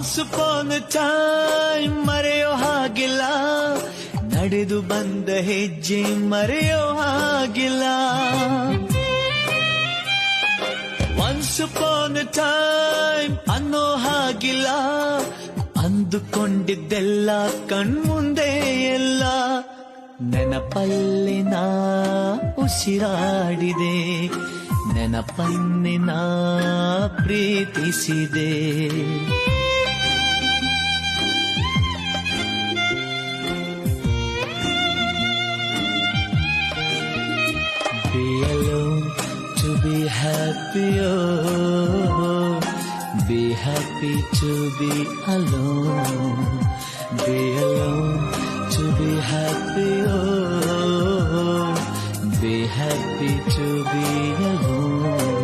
Once upon ಅ time ಮರೆಯೋ ಹಾಗಿಲ್ಲ, ನಡೆದು ಬಂದ ಹೆಜ್ಜೆ ಮರೆಯೋ ಹಾಗಿಲ್ಲ. ಒನ್ಸ್ ಅಪಾನ್ ಅ ಟೈಮ್ ಅನ್ನೋ ಹಾಗಿಲ್ಲ, ಅಂದುಕೊಂಡಿದ್ದೆಲ್ಲ ಕಣ್ಮುಂದೆ ಎಲ್ಲ. ನೆನಪಲ್ಲಿ ನಾ ಉಸಿರಾಡಿದೆ, ನೆನಪನ್ನೆ ನಾ ಪ್ರೀತಿಸಿದೆ. Be alone to be happy, oh, be happy to be alone. Be alone to be happy, oh, be happy to be alone.